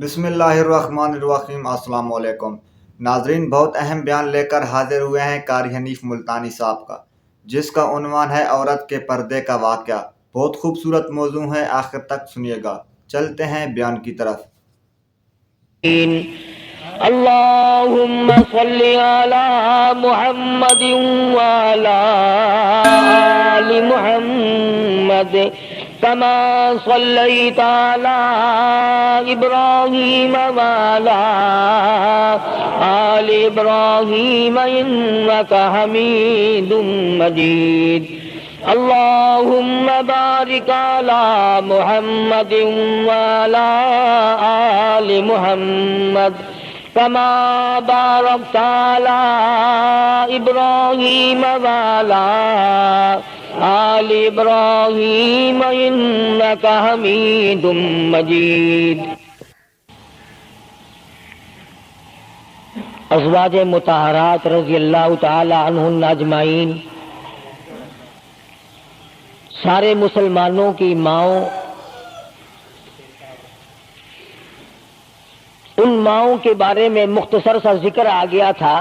بسم اللہ الرحمن الرحیم۔ السلام علیکم ناظرین، بہت اہم بیان لے کر حاضر ہوئے ہیں قاری حنیف ملتانی صاحب کا، جس کا عنوان ہے عورت کے پردے کا واقعہ۔ بہت خوبصورت موضوع ہے، آخر تک سنیے گا۔ چلتے ہیں بیان کی طرف۔ اللهم صل على محمد وعلى آل محمد كما صليت على إبراهيم وعلى آل إبراهيم إنك حميد مجيد اللهم بارك على محمد وعلى آل محمد كما باركت على إبراهيم وعلى آل إبراهيم إنك حميد مجيد۔ ازواج مطہرات رضی اللہ تعالی عنہن اجمعین، سارے مسلمانوں کی ماؤں، ان ماؤں کے بارے میں مختصر سا ذکر آ گیا تھا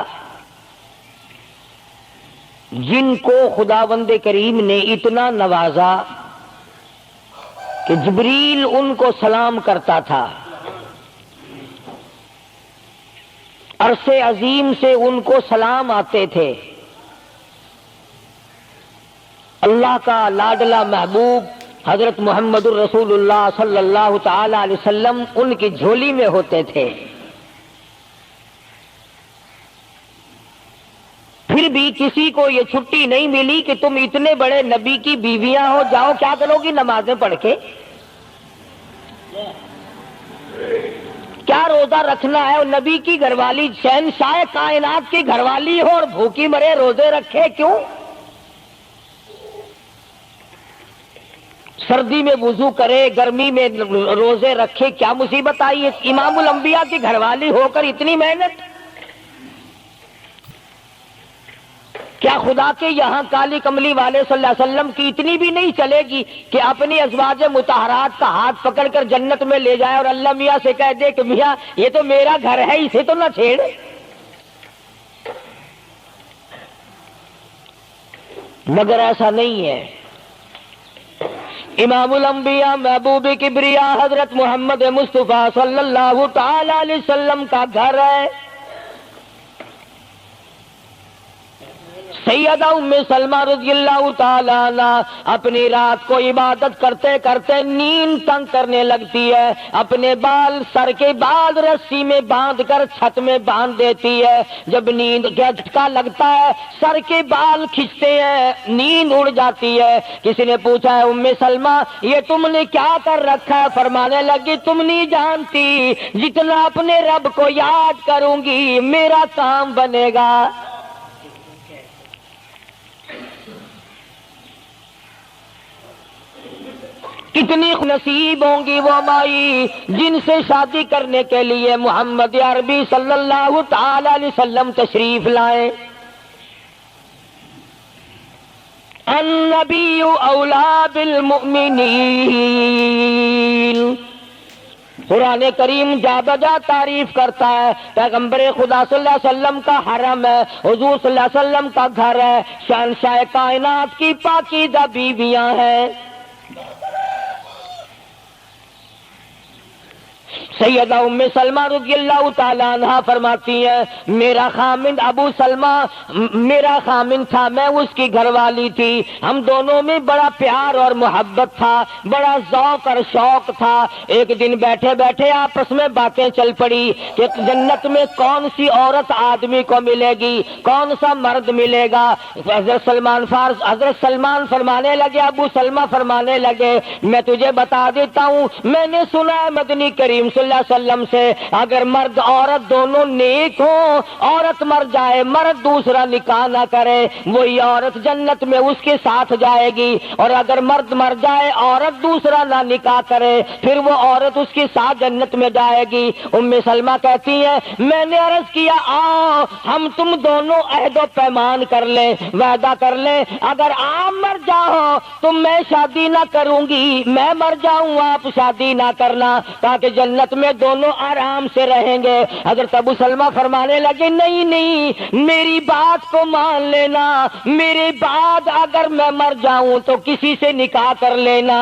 جن کو خداوند کریم نے اتنا نوازا کہ جبریل ان کو سلام کرتا تھا، عرش عظیم سے ان کو سلام آتے تھے۔ اللہ کا لاڈلا محبوب حضرت محمد الرسول اللہ صلی اللہ تعالی علیہ وسلم ان کی جھولی میں ہوتے تھے۔ پھر بھی کسی کو یہ چھٹی نہیں ملی کہ تم اتنے بڑے نبی کی بیویاں ہو، جاؤ کیا کرو گی نمازیں پڑھ کے؟ کیا روزہ رکھنا ہے؟ اور نبی کی گھر والی، شہنشاہ کائنات کی گھر والی ہو اور بھوکی مرے، روزے رکھے کیوں؟ سردی میں وضو کرے، گرمی میں روزے رکھے، کیا مصیبت آئی ہے؟ امام الانبیاء کی گھر والی ہو کر اتنی محنت؟ کیا خدا کے یہاں کالی کملی والے صلی اللہ علیہ وسلم کی اتنی بھی نہیں چلے گی کہ اپنی ازواج مطہرات کا ہاتھ پکڑ کر جنت میں لے جائے اور اللہ میاں سے کہہ دے کہ میاں یہ تو میرا گھر ہے، اسے تو نہ چھیڑ؟ مگر ایسا نہیں ہے۔ امام الانبیاء محبوب کبریا حضرت محمد مصطفیٰ صلی اللہ تعالی علیہ وسلم کا گھر ہے۔ سیدہ ام سلمہ رضی اللہ تعالیٰ عنہ اپنی رات کو عبادت کرتے کرتے نیند تنگ کرنے لگتی ہے، اپنے بال سر کے بعد رسی میں باندھ کر چھت میں باندھ دیتی ہے۔ جب نیند کا جھٹکا لگتا ہے، سر کے بال کھنچتے ہیں، نیند اڑ جاتی ہے۔ کسی نے پوچھا ہے ام سلمہ یہ تم نے کیا کر رکھا ہے؟ فرمانے لگی تم نہیں جانتی، جتنا اپنے رب کو یاد کروں گی میرا کام بنے گا۔ کتنی نصیب ہوں گی وہ مائی جن سے شادی کرنے کے لیے محمد عربی صلی اللہ تعالی علیہ وسلم تشریف لائے۔ النبی اولا بالمؤمنین، قرآن کریم جا بجا تعریف کرتا ہے، پیغمبر خدا صلی اللہ علیہ وسلم کا حرم ہے، حضور صلی اللہ علیہ وسلم کا گھر ہے، شہنشاہ کائنات کی پاکیزہ بیویاں ہیں۔ سیدہ ام سلمہ رضی اللہ تعالیٰ عنہ فرماتی ہیں میرا خامند ابو سلمہ میرا خامند تھا، میں اس کی گھر والی تھی، ہم دونوں میں بڑا پیار اور محبت تھا، بڑا ذوق اور شوق تھا۔ ایک دن بیٹھے بیٹھے آپس میں باتیں چل پڑی کہ جنت میں کون سی عورت آدمی کو ملے گی، کون سا مرد ملے گا۔ حضرت سلمان فرمانے لگے، ابو سلمہ فرمانے لگے میں تجھے بتا دیتا ہوں، میں نے سنا ہے مدنی کریم صلی اللہ علیہ وسلم سے اگر مرد عورت دونوں نیک ہوں، عورت مر جائے مرد دوسرا نکاح نہ کرے، وہی عورت جنت میں اس کے ساتھ جائے گی، اور اگر مرد مر جائے عورت دوسرا نہ نکاح کرے پھر وہ عورت اس کے ساتھ جنت میں جائے گی۔ ام سلمہ کہتی ہے میں نے عرض کیا آؤ ہم تم دونوں عہد و پیمان کر لیں، وعدہ کر لیں، اگر آپ مر جاؤ تو میں شادی نہ کروں گی، میں مر جاؤں آپ شادی نہ کرنا، تاکہ جنت میں دونوں آرام سے رہیں گے۔ حضرت ابو سلمہ فرمانے لگے نہیں نہیں، میری بات کو مان لینا، میرے بعد اگر میں مر جاؤں تو کسی سے نکاح کر لینا۔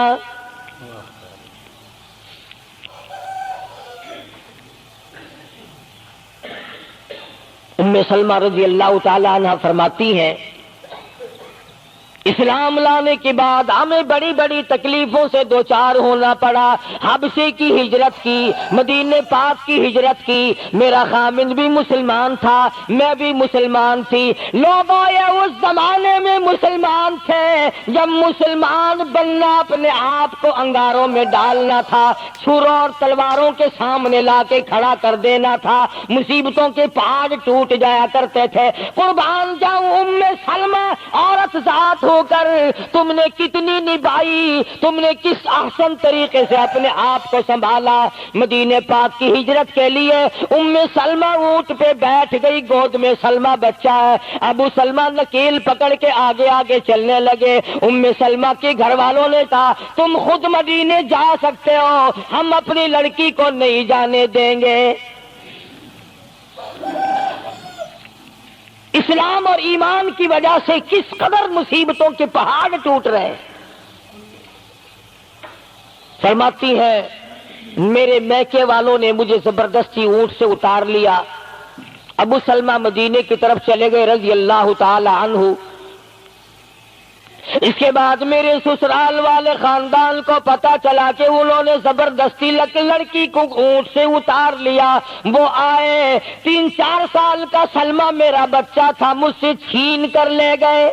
ام سلمہ رضی اللہ تعالی عنہ فرماتی ہیں اسلام لانے کے بعد ہمیں بڑی بڑی تکلیفوں سے دوچار ہونا پڑا۔ حبشے کی ہجرت کی، مدینے پاک کی ہجرت کی، میرا خامند بھی مسلمان تھا، میں بھی مسلمان تھی۔ لوگ اس زمانے میں مسلمان تھے جب مسلمان بننا اپنے آپ کو انگاروں میں ڈالنا تھا، چھروں اور تلواروں کے سامنے لا کے کھڑا کر دینا تھا، مصیبتوں کے پہاڑ ٹوٹ جایا کرتے تھے۔ قربان جاؤں ام سلمہ، عورت ذات ہو کر تم نے کتنی نبھائی، تم نے کس احسن طریقے سے اپنے آپ کو سنبھالا۔ مدینے پاک کی ہجرت کے لیے ام سلمہ اونٹ پہ بیٹھ گئی، گود میں سلمہ بچہ ہے۔ ابو سلمہ نکیل پکڑ کے آگے آگے چلنے لگے۔ ام سلمہ کے گھر والوں نے کہا تم خود مدینے جا سکتے ہو، ہم اپنی لڑکی کو نہیں جانے دیں گے۔ اسلام اور ایمان کی وجہ سے کس قدر مصیبتوں کے پہاڑ ٹوٹ رہے۔ فرماتی ہے میرے میکے والوں نے مجھے زبردستی اونٹ سے اتار لیا۔ ابو سلمہ مدینے کی طرف چلے گئے رضی اللہ تعالی عنہ۔ اس کے بعد میرے سسرال والے خاندان کو پتا چلا کہ انہوں نے زبردستی لڑکی کو اونٹ سے اتار لیا۔ وہ آئے، 3-4 سال کا سلمہ میرا بچہ تھا، مجھ سے چھین کر لے گئے۔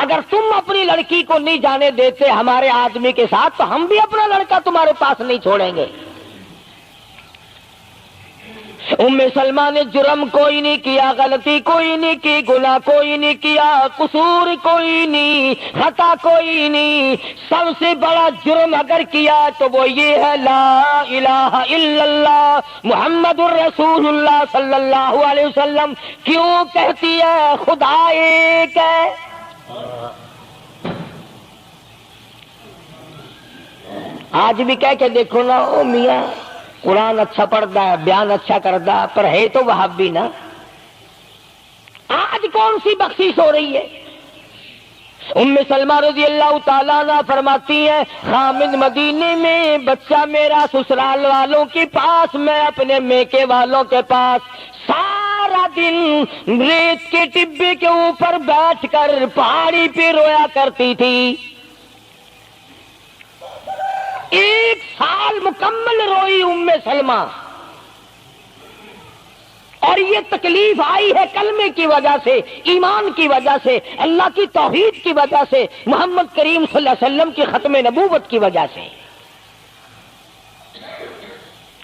اگر تم اپنی لڑکی کو نہیں جانے دیتے ہمارے آدمی کے ساتھ تو ہم بھی اپنا لڑکا تمہارے پاس نہیں چھوڑیں گے۔ ام سلمہ نے جرم کوئی نہیں کیا، غلطی کوئی نہیں کی، گناہ کوئی نہیں کیا، قصور کوئی نہیں، خطا کوئی نہیں۔ سب سے بڑا جرم اگر کیا تو وہ یہ ہے لا الہ الا اللہ محمد الرسول اللہ صلی اللہ علیہ وسلم۔ کیوں کہتی ہے خدا ایک ہے؟ آج بھی کہہ کے دیکھو نا، او میاں قرآن اچھا پڑھتا ہے، بیان اچھا کرتا ہے، پر ہے تو وہابی نا۔ آج کون سی بخشش ہو رہی ہے؟ ام سلمہ رضی اللہ تعالیٰ عنہ فرماتی ہیں خامد مدینے میں، بچہ میرا سسرال والوں کے پاس، میں اپنے میکے والوں کے پاس۔ سارا دن ریت کے ٹبے کے اوپر بیٹھ کر پہاڑی پہ رویا کرتی تھی۔ 1 سال مکمل روئی ام سلمہ، اور یہ تکلیف آئی ہے کلمے کی وجہ سے، ایمان کی وجہ سے، اللہ کی توحید کی وجہ سے، محمد کریم صلی اللہ علیہ وسلم کی ختم نبوت کی وجہ سے۔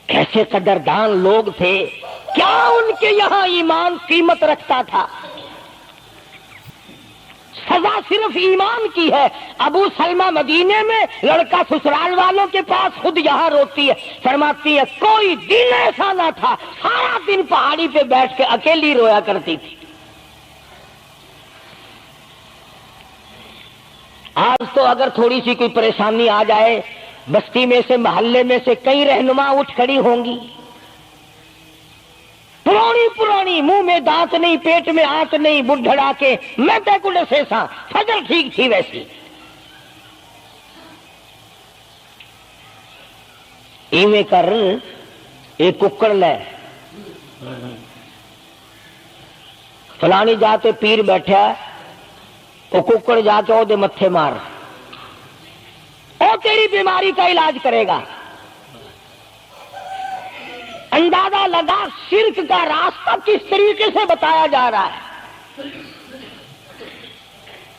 کیسے قدردان لوگ تھے، کیا ان کے یہاں ایمان قیمت رکھتا تھا؟ سزا صرف ایمان کی ہے۔ ابو سلمہ مدینے میں، لڑکا سسرال والوں کے پاس، خود یہاں روتی ہے، فرماتی ہے کوئی دن ایسا نہ تھا، سارا دن پہاڑی پہ بیٹھ کے اکیلی رویا کرتی تھی۔ آج تو اگر تھوڑی سی کوئی پریشانی آ جائے، بستی میں سے، محلے میں سے کئی رہنما اٹھ کھڑی ہوں گی، پرانی منہ میں دانت نہیں، پیٹ میں آنت نہیں، بڑھڑا کے میں ٹیکوڑے سے سا فجر ٹھیک تھی ویسی۔ ایویں کر ایک ککڑ لے، فلانی جاتے پیر بیٹھا، وہ ککڑ جا کے وہ متھے مار، وہ تیری بیماری کا علاج کرے گا۔ اندازہ لگا شرک کا راستہ کس طریقے سے بتایا جا رہا ہے۔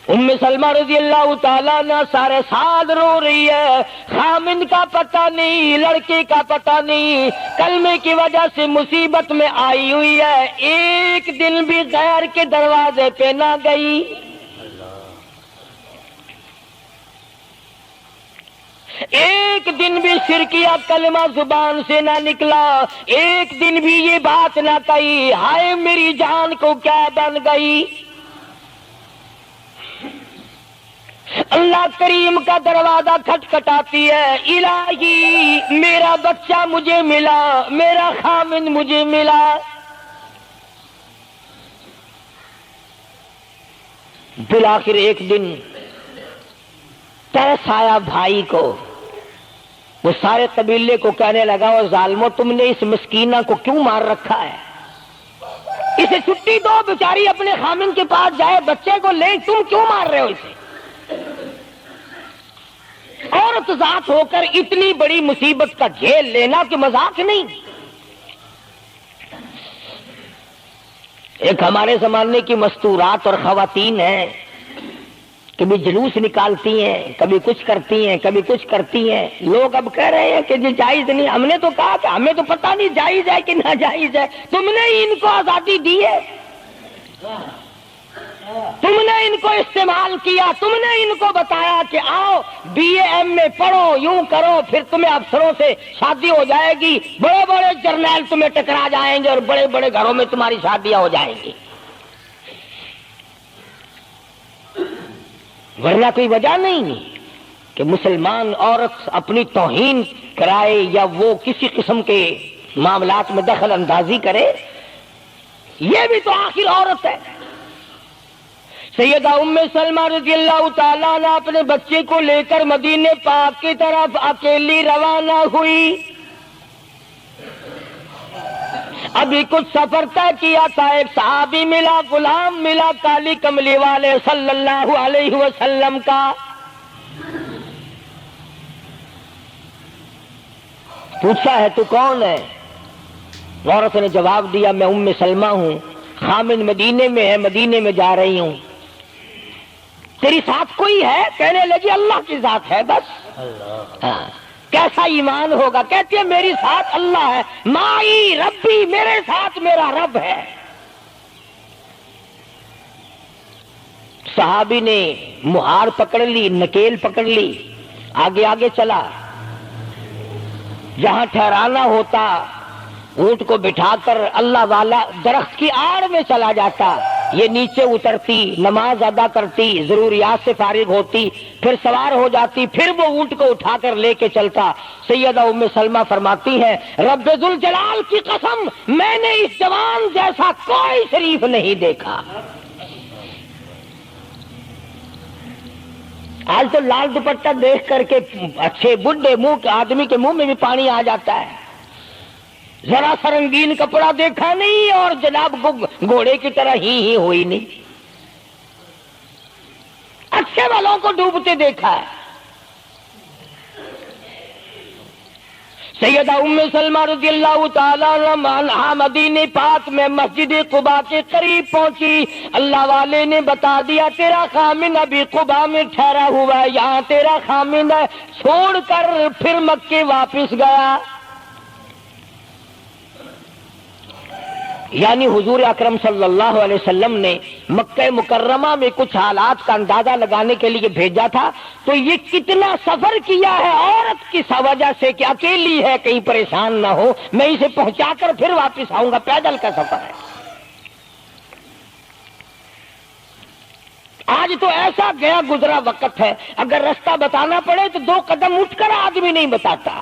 ام سلمہ رضی اللہ تعالیٰ عنہ سارے سال رو رہی ہے، خامند کا پتہ نہیں، لڑکے کا پتہ نہیں، کلمے کی وجہ سے مصیبت میں آئی ہوئی ہے، ایک دن بھی غیر کے دروازے پہ نہ گئی۔ ایک دن بھی شرکیہ کلمہ زبان سے نہ نکلا، ایک دن بھی یہ بات نہ کہی ہائے میری جان کو کیا بن گئی۔ اللہ کریم کا دروازہ کھٹکھٹاتی ہے، الہی میرا بچہ مجھے ملا، میرا خامن مجھے ملا۔ بالآخر ایک دن ترس آیا بھائی کو، وہ سارے قبیلے کو کہنے لگا، اور ظالمو تم نے اس مسکینہ کو کیوں مار رکھا ہے؟ اسے چھٹی دو، بیچاری اپنے خامن کے پاس جائے، بچے کو لے، تم کیوں مار رہے ہو اسے؟ عورت ذات ہو کر اتنی بڑی مصیبت کا جھیل لینا کہ مذاق نہیں۔ ایک ہمارے زمانے کی مستورات اور خواتین ہیں، کبھی جلوس نکالتی ہیں، کبھی کچھ کرتی ہیں، کبھی کچھ کرتی ہیں۔ لوگ اب کہہ رہے ہیں کہ یہ جائز نہیں، ہم نے تو کہا کہ ہمیں تو پتہ نہیں جائز ہے کہ ناجائز ہے، تم نے ہی ان کو آزادی دی ہے، تم نے ان کو استعمال کیا، تم نے ان کو بتایا کہ آؤ بی اے ایم اے پڑھو، یوں کرو، پھر تمہیں افسروں سے شادی ہو جائے گی، بڑے بڑے جرنیل تمہیں ٹکرا جائیں گے اور بڑے بڑے گھروں میں تمہاری شادیاں ہو جائیں گی، ورنہ کوئی وجہ نہیں کہ مسلمان عورت اپنی توہین کرائے یا وہ کسی قسم کے معاملات میں دخل اندازی کرے۔ یہ بھی تو آخر عورت ہے۔ سیدہ ام سلمہ رضی اللہ تعالیٰ عنہ اپنے بچے کو لے کر مدینے پاک کی طرف اکیلی روانہ ہوئی۔ ابھی کچھ سفر طے کیا تھا، ایک صحابی ملا، غلام ملا کالی کملی والے صلی اللہ علیہ وسلم کا۔ پوچھا ہے تو کون ہے؟ عورت نے جواب دیا میں ام سلمہ ہوں، خامن مدینے میں ہے، مدینے میں جا رہی ہوں۔ تیری ساتھ کوئی ہے؟ کہنے لگی اللہ کی ذات ہے بس۔ ہاں، کیسا ایمان ہوگا؟ کہتی ہے میری ساتھ اللہ ہے، مائی ربی، میرے ساتھ میرا رب ہے۔ صحابی نے مہار پکڑ لی، نکیل پکڑ لی، آگے آگے چلا، جہاں ٹھہرانا ہوتا اونٹ کو بٹھا کر اللہ والا درخت کی آڑ میں چلا جاتا، یہ نیچے اترتی، نماز ادا کرتی، ضروریات سے فارغ ہوتی، پھر سوار ہو جاتی، پھر وہ اونٹ کو اٹھا کر لے کے چلتا۔ سیدہ ام سلمہ فرماتی ہیں رب ذوالجلال کی قسم میں نے اس جوان جیسا کوئی شریف نہیں دیکھا۔ آج تو لال دوپٹہ دیکھ کر کے اچھے بڈھے منہ آدمی کے منہ میں بھی پانی آ جاتا ہے، ذرا سا رنگین کپڑا دیکھا نہیں اور جناب گھوڑے کی طرح ہی ہوئی نہیں، اچھے والوں کو ڈوبتے دیکھا ہے۔ سیدہ ام سلمہ رضی اللہ تعالیٰ عنہا مدینے پاک میں مسجد قباء کے قریب پہنچی، اللہ والے نے بتا دیا تیرا خامن ابھی قباء میں ٹھہرا ہوا ہے، یہاں تیرا خامن ہے، چھوڑ کر پھر مکے واپس گیا۔ یعنی حضور اکرم صلی اللہ علیہ وسلم نے مکہ مکرمہ میں کچھ حالات کا اندازہ لگانے کے لیے بھیجا تھا، تو یہ کتنا سفر کیا ہے عورت کی وجہ سے کہ اکیلی ہے، کہیں پریشان نہ ہو، میں اسے پہنچا کر پھر واپس آؤں گا، پیدل کا سفر ہے۔ آج تو ایسا گیا گزرا وقت ہے، اگر رستہ بتانا پڑے تو 2 قدم اٹھ کر آدمی نہیں بتاتا،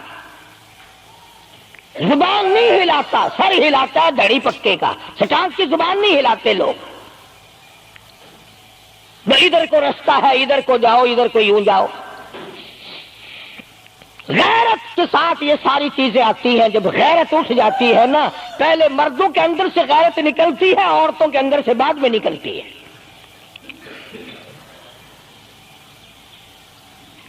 زبان نہیں ہلاتا، سر ہلاتا ہے دھڑی پکے کا، سٹانس کی زبان نہیں ہلاتے لوگ۔ ادھر کو رستہ ہے، ادھر کو جاؤ، ادھر کو یوں جاؤ۔ غیرت کے ساتھ یہ ساری چیزیں آتی ہیں۔ جب غیرت اٹھ جاتی ہے نا، پہلے مردوں کے اندر سے غیرت نکلتی ہے، عورتوں کے اندر سے بعد میں نکلتی ہے۔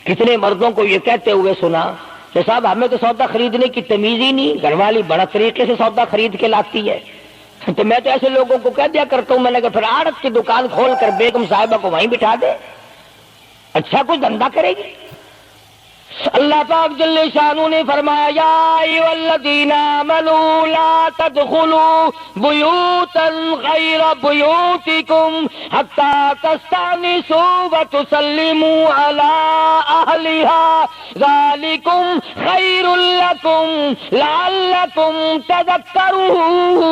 کتنے مردوں کو یہ کہتے ہوئے سنا کہ صاحب ہمیں تو سودا خریدنے کی تمیز ہی نہیں، گھر والی بڑا طریقے سے سودا خرید کے لاتی ہے۔ تو میں تو ایسے لوگوں کو کہہ دیا کرتا ہوں، میں نے کہا پھر آڑت کی دکان کھول کر بیگم صاحبہ کو وہیں بٹھا دے، اچھا کچھ دھندا کرے گی۔ اللہ پاک جل شانہ نے فرمایا یا ایھا الذین آمنوا لا تدخلوا بیوتا غیر بیوتکم حتی تستأنسوا وتسلموا علی اہلها ذالکم خیر لکم لعلکم تذکرون۔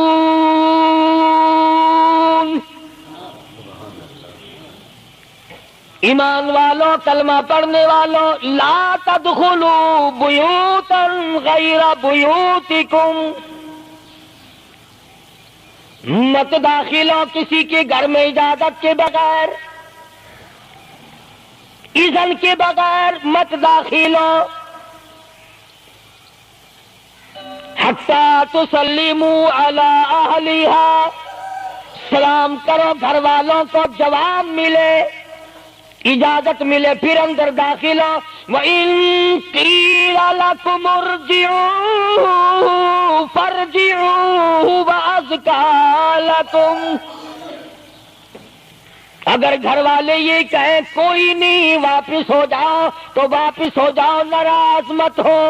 ایمان والوں، کلمہ پڑھنے والوں، لا تدخلوا بیوتا غیر بیوتکم، مت داخل ہو کسی کے گھر میں اجازت کے بغیر، اذن کے بغیر مت داخل ہو، حتی تسلموا علی اہلہا، سلام کرو گھر والوں کو، جواب ملے، اجازت ملے، پھر اندر داخل ہو۔ وَإِن قِيلَ لَكُمُ ارْجِعُوا فَارْجِعُوا وَأَزْكَىٰ لَكُمْ، اگر گھر والے یہ کہیں کوئی نہیں واپس ہو جاؤ تو واپس ہو جاؤ، ناراض مت ہو۔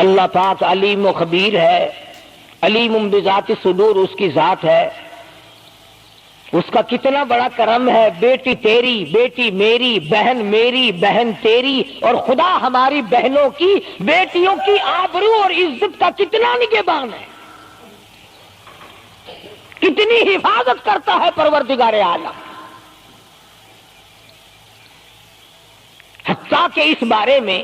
اللہ پاک علیم و خبیر ہے، علیم بذات الصدور اس کی ذات ہے، اس کا کتنا بڑا کرم ہے، بیٹی تیری، بیٹی میری، بہن تیری، اور خدا ہماری بہنوں کی، بیٹیوں کی آبرو اور عزت کا کتنا نگہبان ہے، کتنی حفاظت کرتا ہے پروردگار عالم۔ حتیٰ کہ اس بارے میں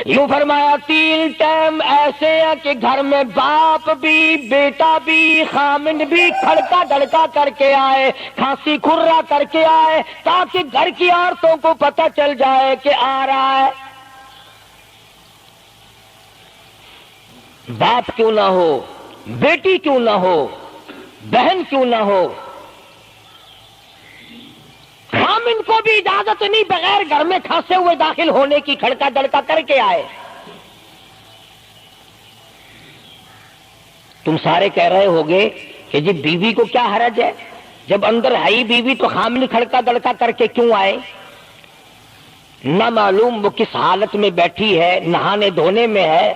یوں فرمایا 3 ٹائم ایسے ہیں کہ گھر میں باپ بھی، بیٹا بھی، خامند بھی کھڑکا دڑکا کر کے آئے، کھانسی کھرا کر کے آئے، تاکہ گھر کی عورتوں کو پتہ چل جائے کہ آ رہا ہے۔ باپ کیوں نہ ہو، بیٹی کیوں نہ ہو، بہن کیوں نہ ہو، خامن کو بھی اجازت نہیں بغیر گھر میں کھانسے ہوئے داخل ہونے کی، کھڑکا دڑکا کر کے آئے۔ تم سارے کہہ رہے ہوگے کہ جی بیوی کو کیا حرج ہے، جب اندر ہے ہی بیوی تو خامن کھڑکا دڑکا کر کے کیوں آئے؟ نہ معلوم وہ کس حالت میں بیٹھی ہے، نہانے دھونے میں ہے،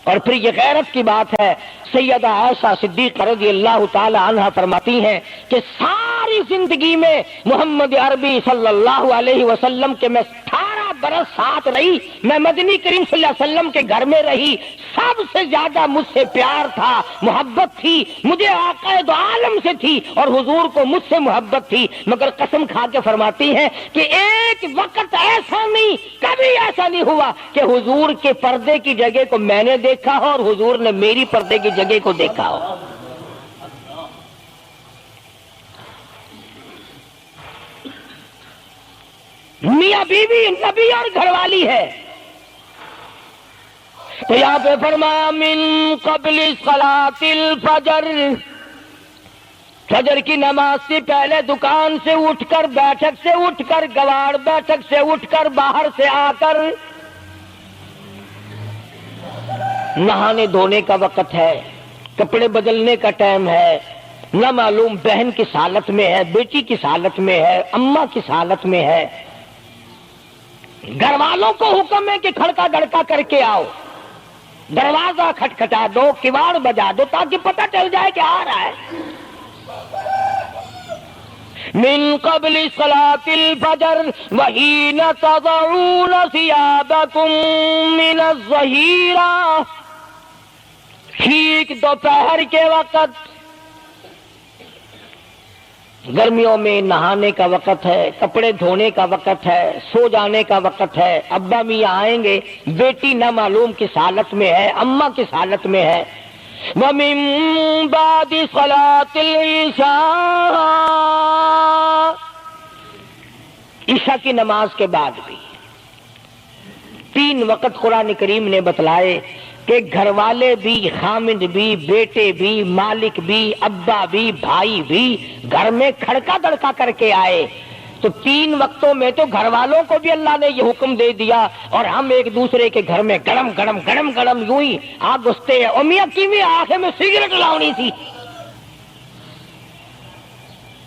اور پھر یہ غیرت کی بات ہے۔ سیدہ عائشہ صدیقہ رضی اللہ تعالی عنہا فرماتی ہیں کہ ساری زندگی میں محمد عربی صلی اللہ علیہ وسلم کے میں 18 برس ساتھ رہی، میں مدنی کریم صلی اللہ علیہ وسلم کے گھر میں رہی، سب سے زیادہ مجھ سے پیار تھا، محبت تھی، مجھے آقا دو عالم سے تھی، اور حضور کو مجھ سے محبت تھی، مگر قسم کھا کے فرماتی ہیں کہ ایک وقت ایسا نہیں، کبھی ایسا نہیں ہوا کہ حضور کے پردے کی جگہ کو میں نے دیکھا ہو اور حضور نے میری پردے کی جگہ کو دیکھا ہو۔ میاں بیوی نبی اور گھر والی ہے، تو یہاں پہ فرمایا من قبل صلاۃ الفجر، فجر کی نماز سے پہلے دکان سے اٹھ کر، بیٹھک سے اٹھ کر، گواڑ بیٹھک سے اٹھ کر، باہر سے آ کر نہانے دھونے کا وقت ہے، کپڑے بدلنے کا ٹائم ہے، نہ معلوم بہن کس حالت میں ہے، بیٹی کس حالت میں ہے، اماں کس حالت میں ہے۔ گھر والوں کو حکم ہے کہ کھڑکا دڑکا کر کے آؤ، دروازہ کھٹکھٹا دو، کواڑ بجا دو، تاکہ پتہ چل جائے کہ آ رہا ہے۔ من قبل صلاۃ الفجر وحین تضعون ثیابکم من الظہیرہ، ٹھیک دوپہر کے وقت، گرمیوں میں نہانے کا وقت ہے، کپڑے دھونے کا وقت ہے، سو جانے کا وقت ہے، ابا میاں آئیں گے، بیٹی نہ معلوم کس حالت میں ہے، اماں کس حالت میں ہے۔ وَمِن بَعْدِ صَلَاةِ الْعِشَاءِ، عشاء کی نماز کے بعد بھی 3 وقت قرآن کریم نے بتلائے کہ گھر والے بھی، خامند بھی، بیٹے بھی، مالک بھی، ابا بھی، بھائی بھی گھر میں کھڑکا دڑکا کر کے آئے۔ تو 3 وقتوں میں تو گھر والوں کو بھی اللہ نے یہ حکم دے دیا، اور ہم ایک دوسرے کے گھر میں گڑم گڑم گڑم گڑم یوں ہی آ گھستے ہیں۔ اور میاں کیویں آنکھ میں سگریٹ لاؤنی تھی،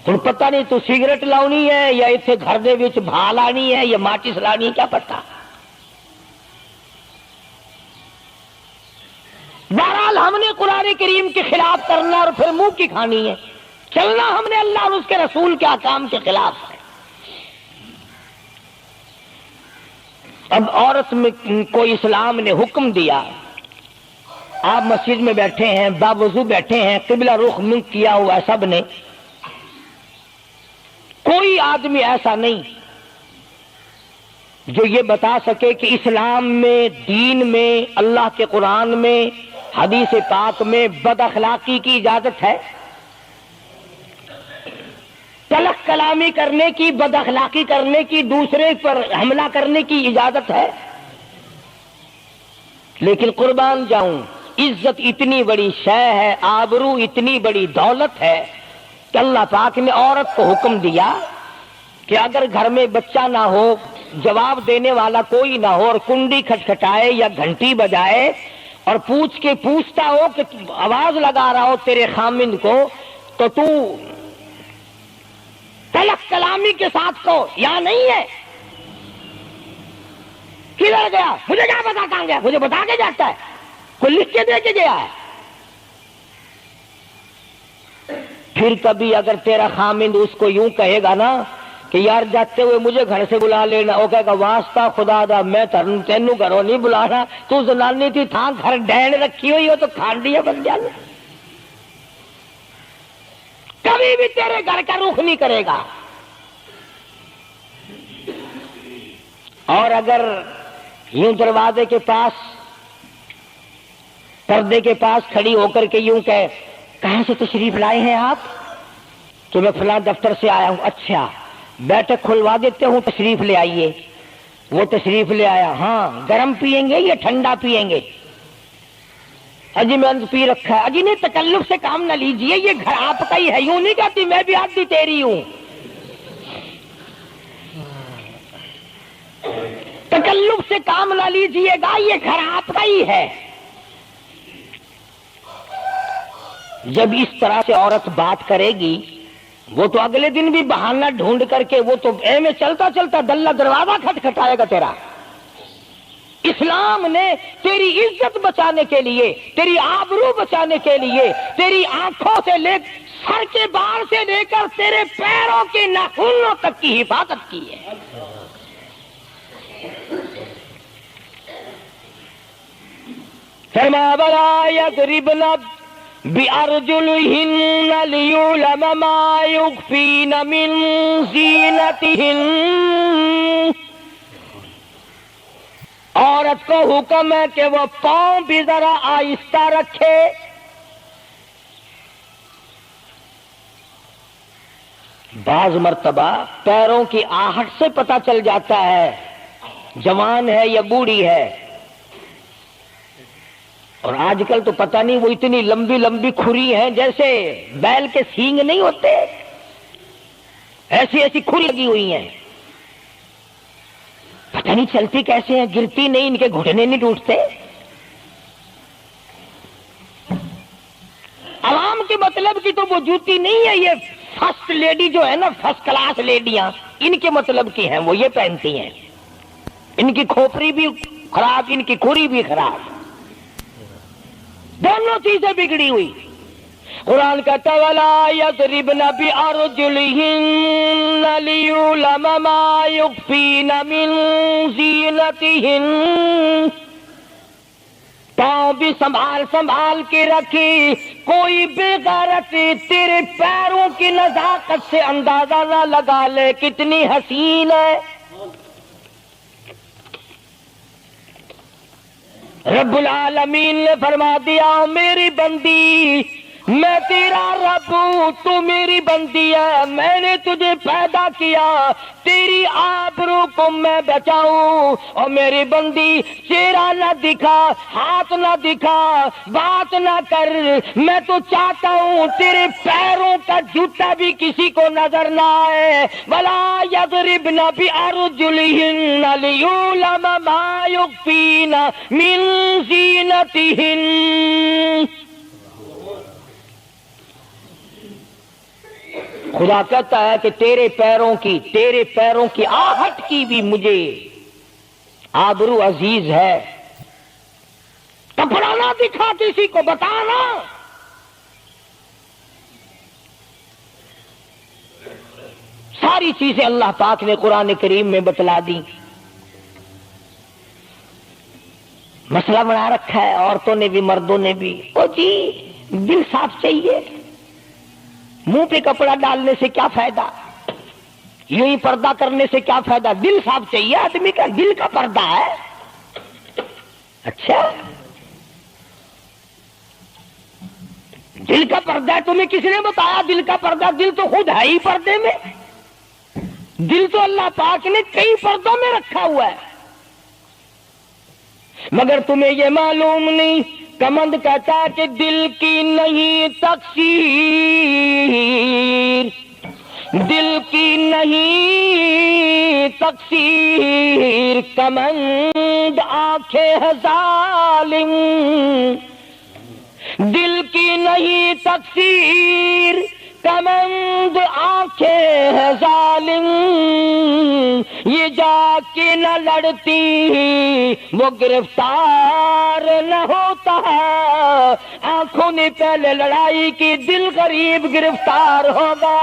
ہن پتہ نہیں تو سگریٹ لاؤنی ہے یا اتنے گھر دے وچ بھا لانی ہے یا ماچس لانی، کیا پتہ۔ بہرحال ہم نے قرآن کریم کے خلاف کرنا اور پھر منہ کی کھانی ہے، چلنا ہم نے اللہ اور اس کے رسول کے احکام کے خلاف ہے۔ اب عورت میں کو اسلام نے حکم دیا، آپ مسجد میں بیٹھے ہیں، باوضو بیٹھے ہیں، قبلہ رخ منہ کیا ہوا ہے سب نے، کوئی آدمی ایسا نہیں جو یہ بتا سکے کہ اسلام میں، دین میں، اللہ کے قرآن میں، حدیث پاک میں بد اخلاقی کی اجازت ہے؟ تلخ کلامی کرنے کی، بد اخلاقی کرنے کی، دوسرے پر حملہ کرنے کی اجازت ہے؟ لیکن قربان جاؤں، عزت اتنی بڑی شے ہے، آبرو اتنی بڑی دولت ہے کہ اللہ پاک نے عورت کو حکم دیا کہ اگر گھر میں بچہ نہ ہو، جواب دینے والا کوئی نہ ہو، اور کنڈی کھٹکھٹائے یا گھنٹی بجائے اور پوچھتا ہو کہ آواز لگا رہا ہو تیرے خامند کو، تو تو تلخ کلامی کے ساتھ کو یا نہیں ہے، کدھر گیا، مجھے کیا پتا کہاں گیا، مجھے بتا کے جاتا ہے، کوئی لکھ کے دے کے گیا ہے؟ پھر کبھی اگر تیرا خامند اس کو یوں کہے گا نا کہ یار جاتے ہوئے مجھے گھر سے بلا لینا، وہ کہے گا واسطہ خدا دا میں تینوں گھروں نہیں بلانا، تو زنانی تھی تھا گھر ڈین رکھی ہوئی ہو تو کھانڈیا بن جانا، کبھی بھی تیرے گھر کا رخ نہیں کرے گا۔ اور اگر یوں دروازے کے پاس، پردے کے پاس کھڑی ہو کر کے یوں کہے کہاں سے تشریف لائے ہیں آپ؟ تو میں فلاں دفتر سے آیا ہوں۔ اچھا، بیٹھک کھلوا دیتے ہوں، تشریف لے آئیے۔ وہ تشریف لے آیا، ہاں گرم پیئیں گے یا ٹھنڈا پیئیں گے؟ اجی میں پی رکھا ہے۔ اجی نہیں، تکلف سے کام نہ لیجئے، یہ گھر آپ کا ہی ہے۔ یوں نہیں کہتی میں بھی آدھی تیری ہوں، تکلف سے کام نہ لیجئے گا، یہ گھر آپ کا ہی ہے۔ جب اس طرح سے عورت بات کرے گی، وہ تو اگلے دن بھی بہانہ ڈھونڈ کر کے، وہ تو اے میں چلتا چلتا دلہ دروازہ کھٹکھٹائے گا تیرا۔ اسلام نے تیری عزت بچانے کے لیے، تیری آبرو بچانے کے لیے، تیری آنکھوں سے لے، سر کے بال سے لے کر تیرے پیروں کے ناخنوں تک کی حفاظت کی ہے۔ فرمایا وَلَا يَضْرِبْنَ بِأَرْجُلِهِنَّ لِيُعْلَمَ مَا يُخْفِينَ مِنْ زِينَتِهِنَّ۔ عورت کو حکم ہے کہ وہ پاؤں بھی ذرا آہستہ رکھے۔ بعض مرتبہ پیروں کی آہٹ سے پتہ چل جاتا ہے جوان ہے یا بوڑھی ہے۔ اور آج کل تو پتہ نہیں، وہ اتنی لمبی لمبی کھری ہیں جیسے بیل کے سینگ نہیں ہوتے، ایسی ایسی کھری لگی ہوئی ہیں، پتہ نہیں چلتی کیسے ہیں، گرتی نہیں، ان کے گھٹنے نہیں ٹوٹتے۔ عوام کے مطلب کی تو وہ جوتی نہیں ہے، یہ فرسٹ لیڈی جو ہے نا، فرسٹ کلاس لیڈیاں، ان کے مطلب کی ہیں، وہ یہ پہنتی ہیں۔ ان کی کھوپڑی بھی خراب، ان کی کھری بھی خراب، دونوں چیزیں بگڑی ہوئی۔ قرآن کہتا ہے وَلَا يَضْرِبْنَ بِأَرْجُلِهِنَّ لِيُعْلَمَ مَا يُخْفِينَ مِنْ زِينَتِهِنَّ۔ پاؤں بھی سنبھال سنبھال کے رکھی، کوئی بے غیرت تیرے پیروں کی نزاکت سے اندازہ نہ لگا لے کتنی حسین ہے۔ رب العالمین نے فرما دیا میری بندی، میں تیرا رب ہوں، تو میری بندی ہے، میں نے تجھے پیدا کیا تیری آبرو کو میں بچاؤں۔ اور میری بندی، چہرہ نہ دکھا، ہاتھ نہ دکھا، بات نہ کر، میں تو چاہتا ہوں تیرے پیروں کا جوتا بھی کسی کو نظر نہ آئے۔ وَلَا يَضْرِبْنَ بِأَرْجُلِهِنَّ لِيُعْلَمَ مَا يُخْفِينَ مِنْ زِينَتِهِنَّ۔ خدا کہتا ہے کہ تیرے پیروں کی آہٹ کی بھی مجھے آبرو عزیز ہے۔ کپڑا نہ دکھا کسی کو، بتانا۔ ساری چیزیں اللہ پاک نے قرآن کریم میں بتلا دی۔ مسئلہ بنا رکھا ہے عورتوں نے بھی مردوں نے بھی. او جی دل صاف چاہیے, منہ پہ کپڑا ڈالنے سے کیا فائدہ, یوں ہی پردہ کرنے سے کیا فائدہ, دل صاف چاہیے آدمی کا, دل کا پردہ ہے. اچھا دل کا پردہ ہے, تمہیں کس نے بتایا دل کا پردہ؟ دل تو خود ہے ہی پردے میں, دل تو اللہ پاک نے کئی پردوں میں رکھا ہوا ہے. مگر تمہیں یہ معلوم نہیں, کمند کہتا ہے کہ دل کی نہیں تقصیر, دل کی نہیں تقصیر, کمند آنکھیں ہے ظالم, دل کی نہیں تقصیر, کمند آنکھیں ہے ظالم, یہ جا کے نہ لڑتی وہ گرفتار نہ ہوتا, آنکھوں نے پہلے لڑائی کی, دل غریب گرفتار ہوگا.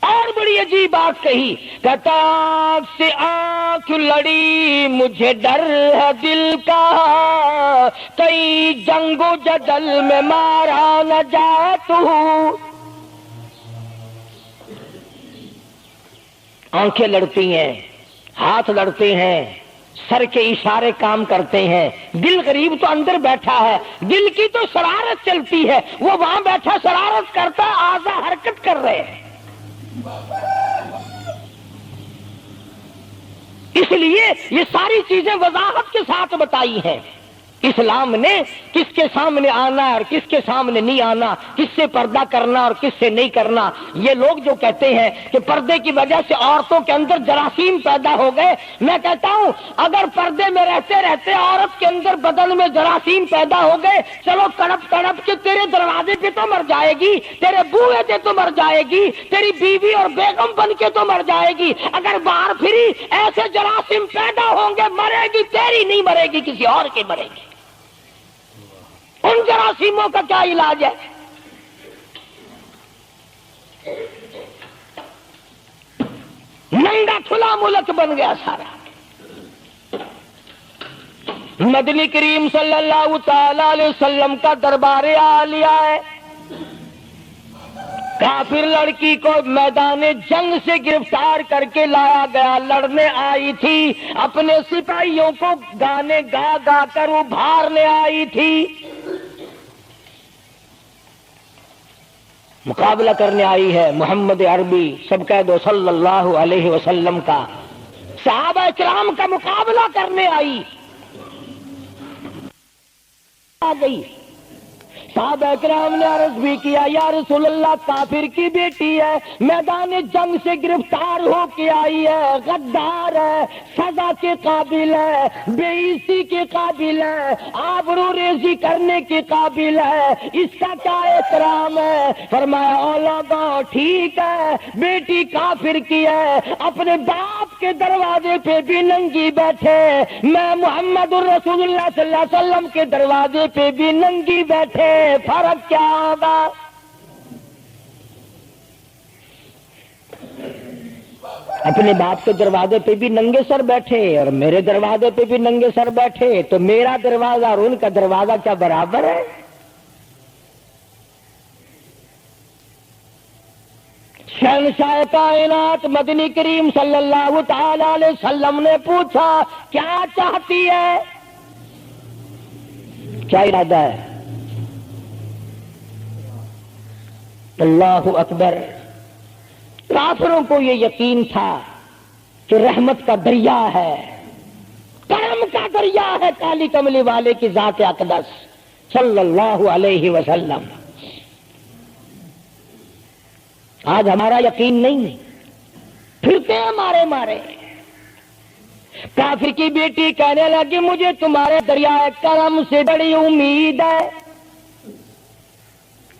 اور بڑی عجیب بات کہی, کہتا آنکھ سے آنکھ لڑی مجھے ڈر ہے دل کا, کئی جنگ و جدل میں مارا نہ جائے تو. آنکھیں لڑتی ہیں, ہاتھ لڑتے ہیں, سر کے اشارے کام کرتے ہیں, دل غریب تو اندر بیٹھا ہے, دل کی تو شرارت چلتی ہے, وہ وہاں بیٹھا شرارت کرتا, اعضاء حرکت کر رہے ہیں. اس لیے یہ ساری چیزیں وضاحت کے ساتھ بتائی ہیں. اسلام نے کس کے سامنے آنا اور کس کے سامنے نہیں آنا, کس سے پردہ کرنا اور کس سے نہیں کرنا. یہ لوگ جو کہتے ہیں کہ پردے کی وجہ سے عورتوں کے اندر جراثیم پیدا ہو گئے, میں کہتا ہوں اگر پردے میں رہتے رہتے عورت کے اندر بدن میں جراثیم پیدا ہو گئے, چلو تڑپ تڑپ کے تیرے دروازے پہ تو مر جائے گی, تیرے بوئے پہ تو مر جائے گی, تیری بیوی اور بیگم بن کے تو مر جائے گی. اگر باہر پھری ایسے جراثیم پیدا ہوں گے, مرے گی تیری نہیں مرے گی, کسی اور کی مرے گی. ان جراثیموں کا کیا علاج ہے؟ ننگا کھلا ملک بن گیا سارا. مدنی کریم صلی اللہ تعالی علیہ وسلم کا دربار عالیہ ہے. کافر لڑکی کو میدان جنگ سے گرفتار کر کے لایا گیا, لڑنے آئی تھی, اپنے سپاہیوں کو گانے گا گا کر ابھارنے آئی تھی, مقابلہ کرنے آئی ہے محمد عربی سب کہہ دو صلی اللہ علیہ وسلم کا, صحابہ کرام کا مقابلہ کرنے آئی. آ گئی, صحابہ کرام نے عرض بھی کیا یا رسول اللہ کافر کی بیٹی ہے, میدان جنگ سے گرفتار ہو کے آئی ہے, غدار ہے, سزا کے قابل ہے, بے عزتی کے قابل ہے, آبرو ریزی کرنے کے قابل ہے, اس کا کیا احترام ہے؟ فرمایا اولاگا ٹھیک ہے بیٹی کافر کی ہے, اپنے باپ کے دروازے پہ بھی ننگی بیٹھے, میں محمد الرسول اللہ صلی اللہ علیہ وسلم کے دروازے پہ بھی ننگی بیٹھے, فرق کیا ہوگا؟ اپنے باپ کے دروازے پہ بھی ننگے سر بیٹھے اور میرے دروازے پہ بھی ننگے سر بیٹھے, تو میرا دروازہ اور ان کا دروازہ کیا برابر ہے؟ شہنشاہ کائنات مدنی کریم صلی اللہ تعالی علیہ وسلم نے پوچھا کیا چاہتی ہے, کیا ارادہ ہے؟ اللہ اکبر. کافروں کو یہ یقین تھا کہ رحمت کا دریا ہے, کرم کا دریا ہے کالی کملی والے کی ذات اقدس صلی اللہ علیہ وسلم. آج ہمارا یقین نہیں, پھرتے ہیں مارے مارے. کافر کی بیٹی کہنے لگی مجھے تمہارے دریائے کرم سے بڑی امید ہے,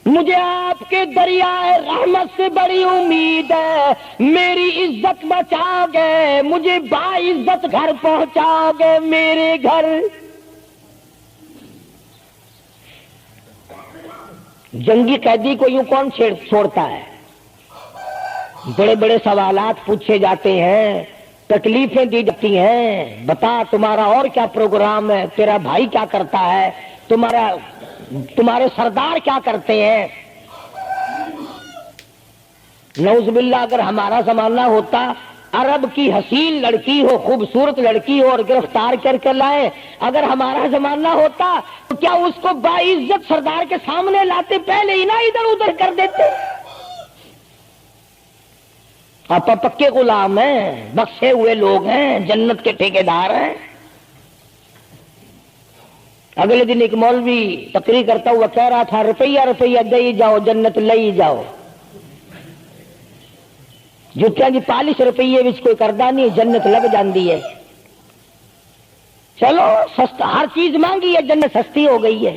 مجھے آپ کے دریائے رحمت سے بڑی امید ہے, میری عزت بچا گے, مجھے باعزت گھر پہنچا گے, میرے گھر. جنگی قیدی کو یوں کون چھوڑتا ہے؟ بڑے بڑے سوالات پوچھے جاتے ہیں, تکلیفیں دی جاتی ہیں. بتا تمہارا اور کیا پروگرام ہے, تیرا بھائی کیا کرتا ہے, تمہارے سردار کیا کرتے ہیں. نعوذ باللہ اگر ہمارا زمانہ ہوتا, عرب کی حسین لڑکی ہو, خوبصورت لڑکی ہو اور گرفتار کر کے لائے, اگر ہمارا زمانہ ہوتا تو کیا اس کو باعزت سردار کے سامنے لاتے, پہلے ہی نہ ادھر ادھر کر دیتے. آپ پکے غلام ہیں, بخشے ہوئے لوگ ہیں, جنت کے ٹھیکیدار ہیں. اگلے دن ایک مولوی تقریر کرتا ہوا کہہ رہا تھا, روپیہ روپیہ دے جاؤ جنت لے جاؤ. جوتیاں کی پالش روپیے وچ کوئی کردا نہیں, جنت لگ جاندی ہے. چلو سستا, ہر چیز مانگی ہے, جنت سستی ہو گئی ہے.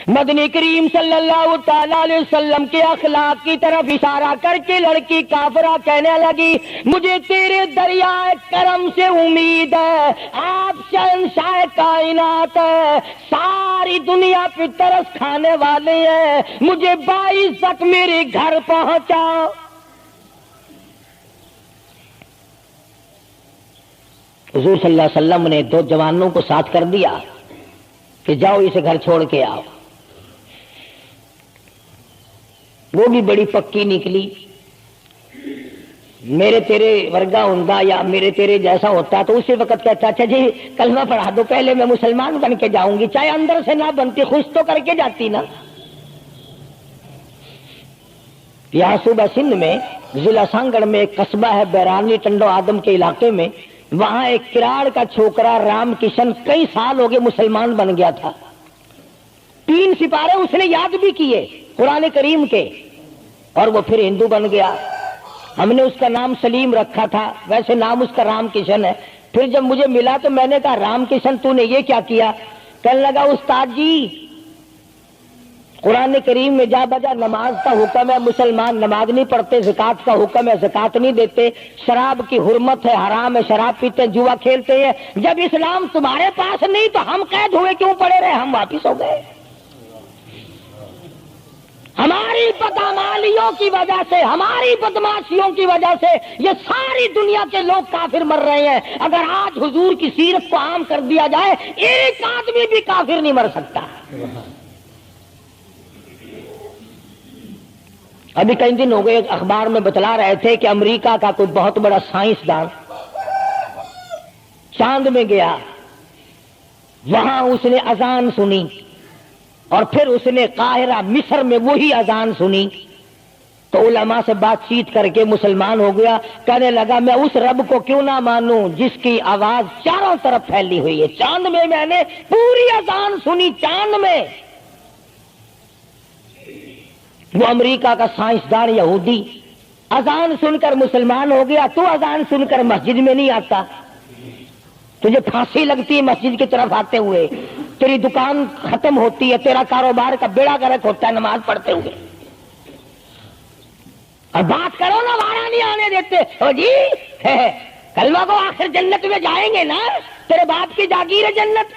مدنی کریم صلی اللہ تعالی علیہ وسلم کے اخلاق کی طرف اشارہ کر کے لڑکی کافرہ کہنے لگی, مجھے تیرے دریائے کرم سے امید ہے, آپ شہنشاہ کائنات ہے, ساری دنیا پہ ترس کھانے والے ہیں, مجھے 22 تک میرے گھر پہنچا. حضور صلی اللہ علیہ وسلم نے 2 جوانوں کو ساتھ کر دیا کہ جاؤ اسے گھر چھوڑ کے آؤ. وہ بھی بڑی پکی نکلی. میرے تیرے ورگا ہوندا یا میرے تیرے جیسا ہوتا تو اسی وقت کہتا, اچھا جی کلمہ پڑھا دو, پہلے میں مسلمان بن کے جاؤں گی, چاہے اندر سے نہ بنتی, خوش تو کر کے جاتی نا. یہاں صوبہ سندھ میں ضلع سانگڑ میں ایک قصبہ ہے بیرانی ٹنڈو آدم کے علاقے میں, وہاں ایک کراڑ کا چھوکرا رام کشن کئی سال ہو گئے مسلمان بن گیا تھا. 3 سپارے اس نے یاد بھی کیے قرآن کریم کے, اور وہ پھر ہندو بن گیا. ہم نے اس کا نام سلیم رکھا تھا, ویسے نام اس کا رام کشن ہے. پھر جب مجھے ملا تو میں نے کہا, رام کشن تو نے یہ کیا کیا؟ کہنے لگا, استاد جی قرآن کریم میں جا بجا نماز کا حکم ہے, مسلمان نماز نہیں پڑھتے, زکات کا حکم ہے, زکات نہیں دیتے, شراب کی حرمت ہے, حرام ہے, شراب پیتے, جوا کھیلتے ہیں. جب اسلام تمہارے پاس نہیں تو ہم قید ہوئے کیوں پڑے رہے, ہم واپس ہو گئے. ہماری بدعمالیوں کی وجہ سے, ہماری بدماشیوں کی وجہ سے یہ ساری دنیا کے لوگ کافر مر رہے ہیں. اگر آج حضور کی سیرت کو عام کر دیا جائے, ایک آدمی بھی کافر نہیں مر سکتا. ابھی کئی دن ہو گئے اخبار میں بتلا رہے تھے کہ امریکہ کا کوئی بہت بڑا سائنسدان چاند میں گیا, وہاں اس نے اذان سنی, اور پھر اس نے قاہرہ مصر میں وہی اذان سنی, تو علماء سے بات چیت کر کے مسلمان ہو گیا. کہنے لگا, میں اس رب کو کیوں نہ مانوں جس کی آواز چاروں طرف پھیلی ہوئی ہے. چاند میں نے پوری اذان سنی, چاند میں. وہ امریکہ کا سائنسدان یہودی اذان سن کر مسلمان ہو گیا. تو اذان سن کر مسجد میں نہیں آتا, تجھے پھانسی لگتی ہے مسجد کی طرف آتے ہوئے, تیری دکان ختم ہوتی ہے, تیرا کاروبار کا بیڑا گرک ہوتا ہے نماز پڑھتے ہوئے. اور بات کرو نا, وارا نہیں آنے دیتے. او جی کلمہ کو آخر جنت میں جائیں گے نا, تیرے باپ کی جاگیر ہے جنت.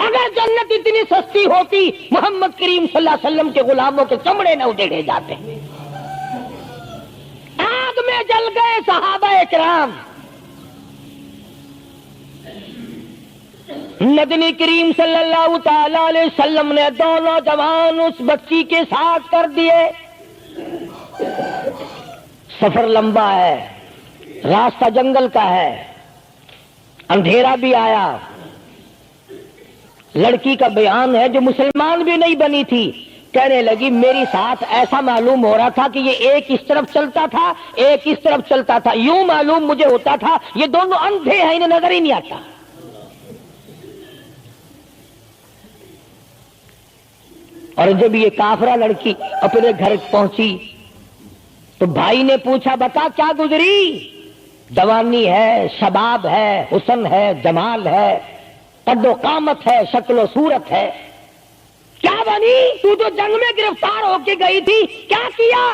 اگر جنت اتنی سستی ہوتی, محمد کریم صلی اللہ علیہ وسلم کے غلاموں کے چمڑے نہ ادھیڑے جاتے. آگ میں جل گئے صحابہ کرام. مدنی کریم صلی اللہ تعالی علیہ وسلم نے 2 نوجوان اس بچی کے ساتھ کر دیے. سفر لمبا ہے, راستہ جنگل کا ہے, اندھیرا بھی آیا. لڑکی کا بیان ہے جو مسلمان بھی نہیں بنی تھی, کہنے لگی میری ساتھ ایسا معلوم ہو رہا تھا کہ یہ ایک اس طرف چلتا تھا, ایک اس طرف چلتا تھا. یوں معلوم مجھے ہوتا تھا یہ دونوں اندھے ہیں, انہیں نظر ہی نہیں آتا. اور جب یہ کافرہ لڑکی اپنے گھر پہنچی تو بھائی نے پوچھا, بتا کیا گزری؟ جوانی ہے, شباب ہے, حسن ہے, جمال ہے, قد و قامت ہے, شکل و صورت ہے. کیا بنی؟ تو جنگ میں گرفتار ہو کے گئی تھی, کیا کیا؟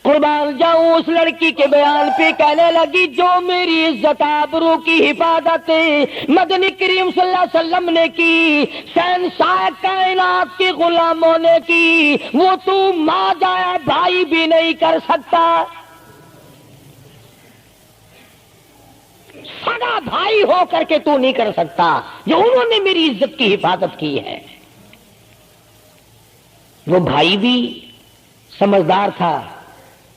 قربان جاؤں اس لڑکی کے بیان پہ، کہنے لگی جو میری عزت آبرو کی حفاظت مدنی کریم صلی اللہ علیہ وسلم نے کی، شہنشاہ کائنات کے غلاموں نے کی، وہ تو ماں جایا بھائی بھی نہیں کر سکتا، سگا بھائی ہو کر کے تو نہیں کر سکتا جو انہوں نے میری عزت کی حفاظت کی ہے۔ وہ بھائی بھی سمجھدار تھا،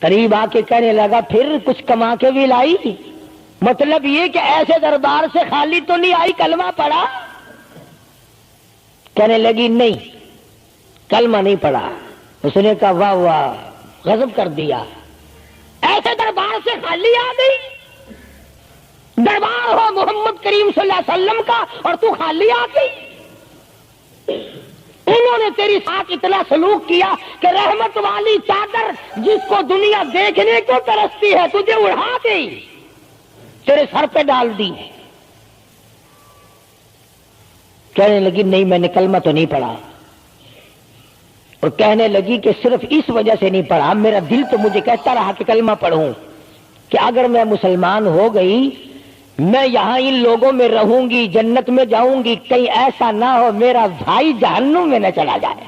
قریب آ کے کہنے لگا پھر کچھ کما کے بھی لائی؟ مطلب یہ کہ ایسے دربار سے خالی تو نہیں آئی، کلمہ پڑھا؟ کہنے لگی نہیں، کلمہ نہیں پڑھا۔ اس نے کہا واہ واہ، غضب کر دیا، ایسے دربار سے خالی آ گئی؟ دربار ہو محمد کریم صلی اللہ علیہ وسلم کا اور تو خالی آ گئی؟ انہوں نے تیری ساتھ اتنا سلوک کیا کہ رحمت والی چادر جس کو دنیا دیکھنے کو ترستی ہے تجھے اڑا گئی، تیرے سر پہ ڈال دی۔ کہنے لگی نہیں، میں نے کلمہ تو نہیں پڑھا، اور کہنے لگی کہ صرف اس وجہ سے نہیں پڑھا، میرا دل تو مجھے کہتا رہا کہ کلمہ پڑھوں، کہ اگر میں مسلمان ہو گئی میں یہاں ان لوگوں میں رہوں گی، جنت میں جاؤں گی، کہیں ایسا نہ ہو میرا بھائی جہنم میں نہ چلا جائے۔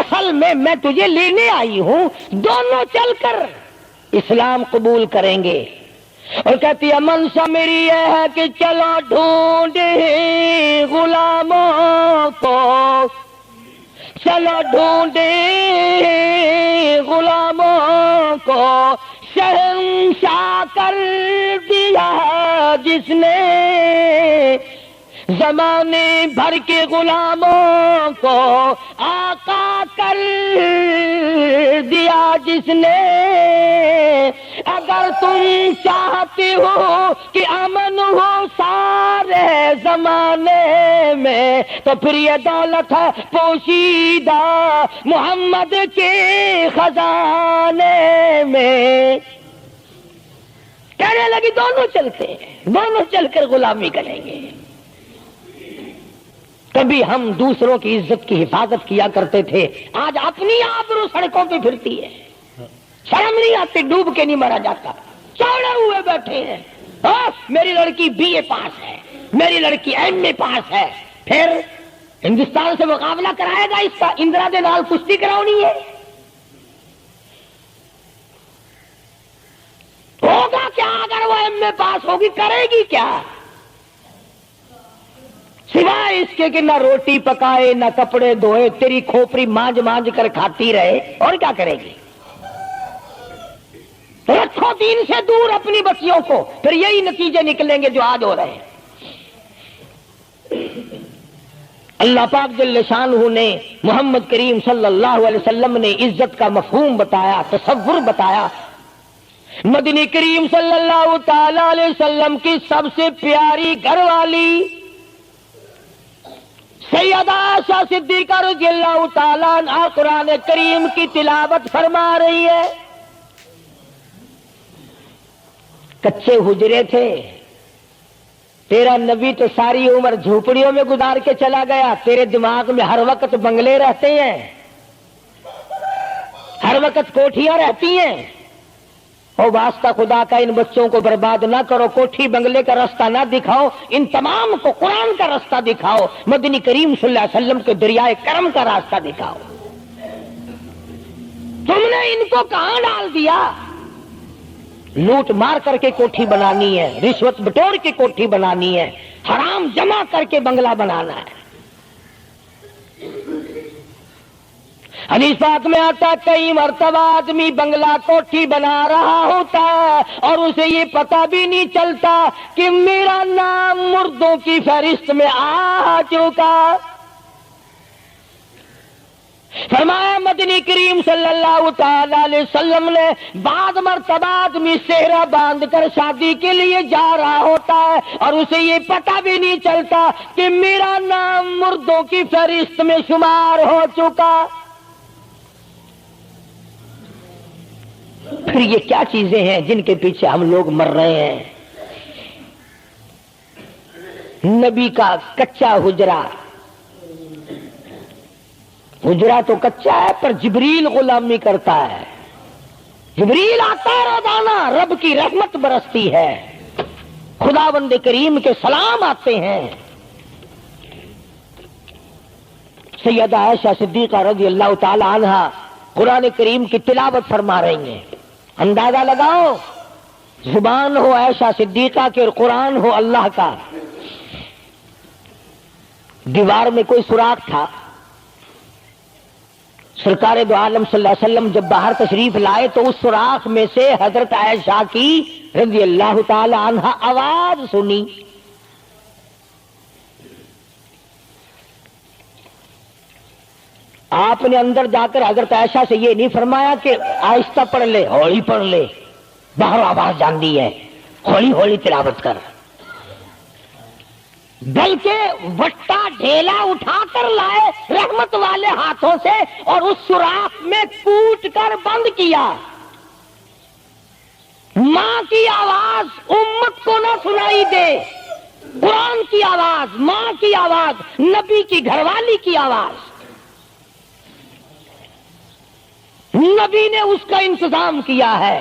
اصل میں تجھے لینے آئی ہوں، دونوں چل کر اسلام قبول کریں گے۔ اور کہتی ہے منشا میری یہ ہے کہ چلو ڈھونڈے غلاموں کو، چلو ڈھونڈے غلاموں کو، شہنشاہ کر دیا جس نے زمانے بھر کے غلاموں کو، آقا کر دیا جس نے۔ اگر تم چاہتے ہو کہ امن ہو سارے زمانے میں تو پھر یہ دولت ہے پوشیدہ محمد کے خزانے میں۔ کہنے لگی دونوں چلتے ہیں، دونوں چل کر غلامی کریں گے۔ کبھی ہم دوسروں کی عزت کی حفاظت کیا کرتے تھے، آج اپنی آبرو سڑکوں پہ پھرتی ہے، شرم نہیں آتی، ڈوب کے نہیں مرا جاتا، چوڑے ہوئے بیٹھے ہیں۔ میری لڑکی BA پاس ہے، میری لڑکی MA پاس ہے، پھر ہندوستان سے مقابلہ کرائے گا اس کا، اندرا دے نال کشتی کراؤنی ہے؟ ہوگا کیا اگر وہ MA پاس ہوگی؟ کرے گی کیا سوائے اس کے کہ نہ روٹی پکائے نہ کپڑے دھوئے، تیری کھوپڑی مانج مانج کر کھاتی رہے، اور کیا کرے گی؟ رکھو دین سے دور اپنی بچیوں کو، پھر یہی نتیجے نکلیں گے جو آج ہو رہے ہیں۔ اللہ پاک جل شانہ نے محمد کریم صلی اللہ علیہ وسلم نے عزت کا مفہوم بتایا، تصور بتایا۔ مدنی کریم صلی اللہ تعالی علیہ وسلم کی سب سے پیاری گھر والی سیدہ عائشہ صدیقہ رضی اللہ تعالیٰ عنہا قرآن کریم کی تلاوت فرما رہی ہے۔ کچے حجرے تھے، تیرا نبی تو ساری عمر جھوپڑیوں میں گزار کے چلا گیا، تیرے دماغ میں ہر وقت بنگلے رہتے ہیں، ہر وقت کوٹھیاں رہتی ہیں۔ او واسطہ خدا کا ان بچوں کو برباد نہ کرو، کوٹھی بنگلے کا راستہ نہ دکھاؤ، ان تمام کو قرآن کا راستہ دکھاؤ، مدنی کریم صلی اللہ علیہ وسلم کے دریائے کرم کا راستہ دکھاؤ۔ تم نے ان کو کہاں ڈال دیا؟ لوٹ مار کر کے کوٹھی بنانی ہے، رشوت بٹور کے کوٹھی بنانی ہے، حرام جمع کر کے بنگلہ بنانا ہے۔ حدیث پاک میں آتا ہے کئی مرتبہ آدمی بنگلہ کوٹھی بنا رہا ہوتا ہے اور اسے یہ پتہ بھی نہیں چلتا کہ میرا نام مردوں کی فہرست میں آ چکا۔ فرمایا مدنی کریم صلی اللہ تعالی علیہ وسلم نے بعض مرتبہ آدمی صحرا باندھ کر شادی کے لیے جا رہا ہوتا ہے اور اسے یہ پتہ بھی نہیں چلتا کہ میرا نام مردوں کی فہرست میں شمار ہو چکا۔ پھر یہ کیا چیزیں ہیں جن کے پیچھے ہم لوگ مر رہے ہیں؟ نبی کا کچا حجرہ، حجرا تو کچا ہے پر جبریل غلامی کرتا ہے. جبریل آتا ہے روزانہ، رب کی رحمت برستی ہے، خداوند کریم کے سلام آتے ہیں. سیدہ عائشہ صدیقہ رضی اللہ تعالی عنہا قرآن کریم کی تلاوت فرما رہی ہیں. اندازہ لگاؤ، زبان ہو عائشہ صدیقہ کے اور قرآن ہو اللہ کا. دیوار میں کوئی سوراخ تھا. سرکار دو عالم صلی اللہ علیہ وسلم جب باہر تشریف لائے تو اس سوراخ میں سے حضرت عائشہ کی رضی اللہ تعالی عنہا آواز سنی. آپ نے اندر جا کر حضرت عائشہ سے یہ نہیں فرمایا کہ آہستہ پڑھ لے، ہولی پڑھ لے، باہر آواز جاندی ہے، ہولی ہولی تلاوت کر، بلکہ وٹا ڈھیلا اٹھا کر لائے رحمت والے ہاتھوں سے اور اس سوراخ میں کوٹ کر بند کیا. ماں کی آواز امت کو نہ سنائی دے، قرآن کی آواز، ماں کی آواز، نبی کی گھر والی کی آواز. نبی نے اس کا انتظام کیا ہے.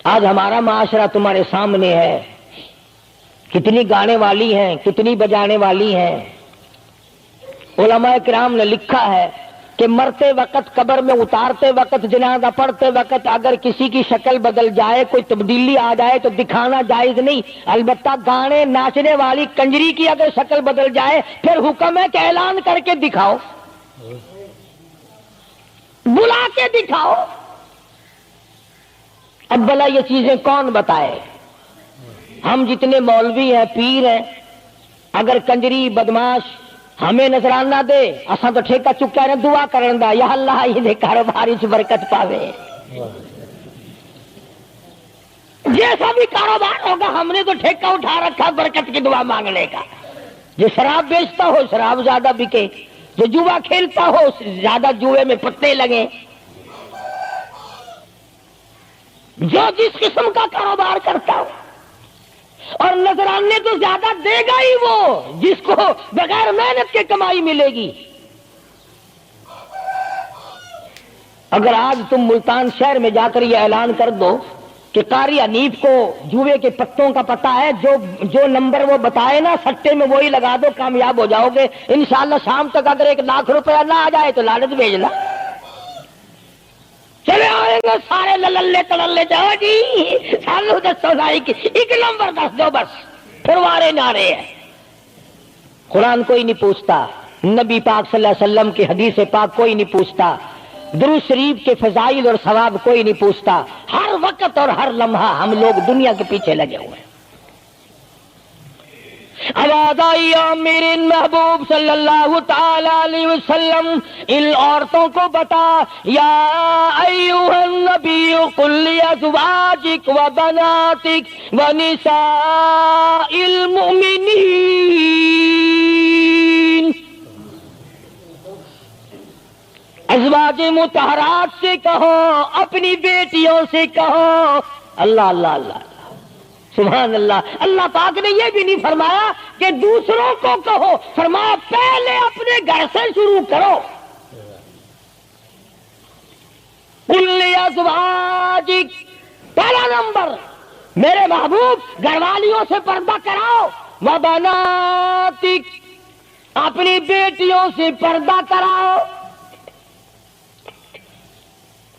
آج ہمارا معاشرہ تمہارے سامنے ہے، کتنی گانے والی ہیں، کتنی بجانے والی ہیں. علماء کرام نے لکھا ہے کہ مرتے وقت، قبر میں اتارتے وقت، جنازہ پڑھتے وقت اگر کسی کی شکل بدل جائے، کوئی تبدیلی آ جائے تو دکھانا جائز نہیں. البتہ گانے ناچنے والی کنجری کی اگر شکل بدل جائے پھر حکم ہے کہ اعلان کر کے دکھاؤ، بلا کے دکھاؤ. اب بھلا یہ چیزیں کون بتائے؟ ہم جتنے مولوی ہیں، پیر ہیں، اگر کنجری بدماش ہمیں نظرانہ دے، اساں تو ٹھیکہ چکا رہے دعا کرن دا، یا اللہ یہ کاروبار وچ برکت پاوے. جیسا بھی کاروبار ہوگا ہم نے تو ٹھیکہ اٹھا رکھا برکت کی دعا مانگنے کا. جو شراب بیچتا ہو شراب زیادہ بکے، جو جوا کھیلتا ہو زیادہ جوئے میں پتے لگے. جو جس قسم کا کاروبار کرتا ہو، اور نذرانے تو زیادہ دے گا ہی وہ جس کو بغیر محنت کے کمائی ملے گی. اگر آج تم ملتان شہر میں جا کر یہ اعلان کر دو کہ قاری حنیف کو جوئے کے پتوں کا پتہ ہے، جو نمبر وہ بتائے نا سٹے میں وہی لگا دو، کامیاب ہو جاؤ گے انشاءاللہ. شام تک اگر 1 لاکھ روپیہ نہ آ جائے تو لالچ بھیجنا. چلے آئیں گے سارے للے تڑلے جاؤ جی سانو دسو سائی کی 1 نمبر دس دو بس، پھر وارے نعرے ہیں. قرآن کوئی نہیں پوچھتا، نبی پاک صلی اللہ علیہ وسلم کی حدیث پاک کوئی نہیں پوچھتا، درود شریف کے فضائل اور ثواب کوئی نہیں پوچھتا. ہر وقت اور ہر لمحہ ہم لوگ دنیا کے پیچھے لگے ہوئے ہیں. آواز آئی میرے محبوب صلی اللہ تعالی علیہ وسلم ان عورتوں کو بتا، یا ایھا النبی قل لازواجک و بناتک و نساء المؤمنین. ازواج مطہرات سے کہو، اپنی بیٹیوں سے کہو. اللہ اللہ اللہ سبحان اللہ. اللہ پاک نے یہ بھی نہیں فرمایا کہ دوسروں کو کہو، فرمایا پہلے اپنے گھر سے شروع کرو. قل لازواجک، پہلا نمبر میرے محبوب گھر والیوں سے پردہ کراؤ. وبناتک، اپنی بیٹیوں سے پردہ کراؤ.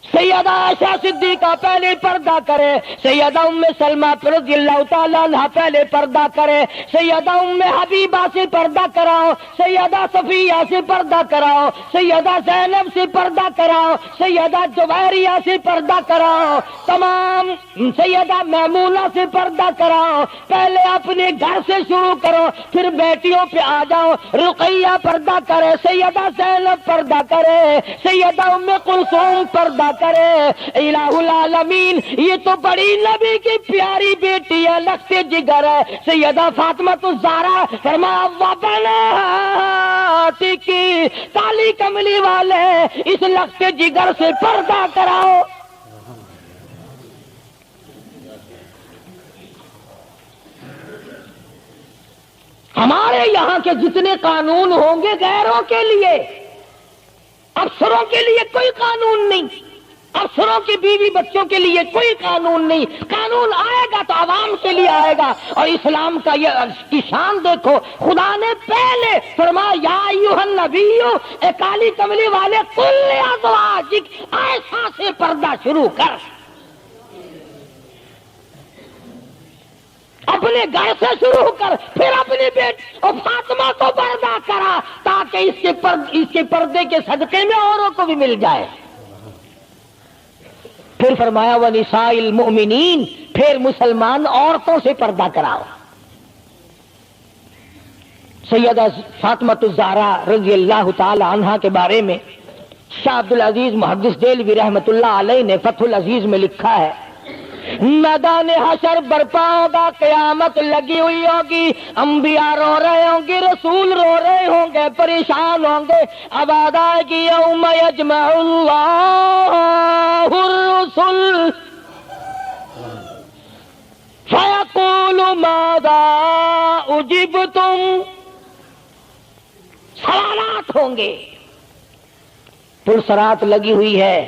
سیدہ عائشہ صدیقہ پہلے پردہ کرے، سیدہ ام سلمہ رضی اللہ تعالیٰ عنہ پہلے پردہ کرے، سیدہ ام حبیبہ سے پردہ کراؤ، سیدہ صفیہ سے پردہ کراؤ، سیدہ زینب سے پردہ کراؤ، سیدہ جویریہ سے پردہ کراؤ، تمام سیدہ میمونہ سے پردہ کراؤ. پہلے اپنے گھر سے شروع کرو، پھر بیٹیوں پہ آ جاؤ. رقیہ پردہ کرے، سیدہ زینب پردہ کرے، سیدہ ام کلثوم پردہ کرے. الہ العالمین یہ تو بڑی نبی کی پیاری بیٹی ہے، لخت جگر ہے. سیدہ فاطمہ الزہرا فرمایا وبناتک، کالی کملی والے اس لخت جگر سے پردہ کراؤ. ہمارے یہاں کے جتنے قانون ہوں گے غیروں کے لیے، افسروں کے لیے کوئی قانون نہیں، افسروں کی بیوی بچوں کے لیے کوئی قانون نہیں۔ قانون آئے گا تو عوام کے لیے آئے گا۔ اور اسلام کا یہ شان دیکھو، خدا نے پہلے فرمایا یا ایھا النبی، اے کالی کملی والے، قل لازواجک، ایسا سے پردہ شروع کر، اپنے گھر سے شروع کر، پھر اپنی بیٹی اور فاطمہ کو پردہ کرا تاکہ اس کے پردے کے صدقے میں اوروں کو بھی مل جائے۔ پھر فرمایا وَنِسَاءِ الْمُؤْمِنِينَ، پھر مسلمان عورتوں سے پردہ کراؤ۔ سیدہ فاطمہ الزہرا رضی اللہ تعالی عنہا کے بارے میں شاہ عبد العزیز محدث دہلوی رحمۃ اللہ علیہ نے فتح العزیز میں لکھا ہے، میدان حشر برپا ہوگا، قیامت لگی ہوئی ہوگی، انبیاء رو رہے ہوں گے، رسول رو رہے ہوں گے، پریشان ہوں گے۔ اب آئے گی یوم یجمع اللہ الرسل فیقول ماذا اجبتم، سوالات ہوں گے۔ پرسرات لگی ہوئی ہے،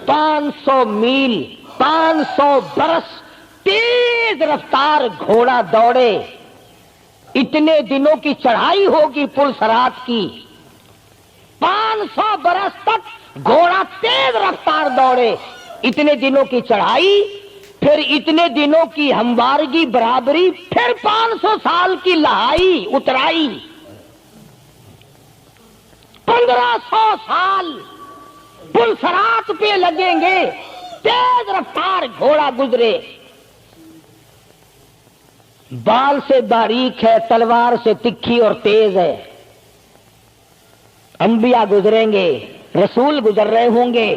500 میل 500 برس تیز رفتار گھوڑا دوڑے، اتنے دنوں کی چڑھائی ہوگی پل صراط کی، 500 برس تک گھوڑا تیز رفتار دوڑے، اتنے دنوں کی چڑھائی، پھر اتنے دنوں کی ہموارگی برابری، پھر 500 سال کی لہائی اترائی، 1500 سال پل صراط پہ لگیں گے، تیز رفتار گھوڑا گزرے، بال سے باریک ہے، تلوار سے تکھی اور تیز ہے۔ انبیاء گزریں گے، رسول گزر رہے ہوں گے،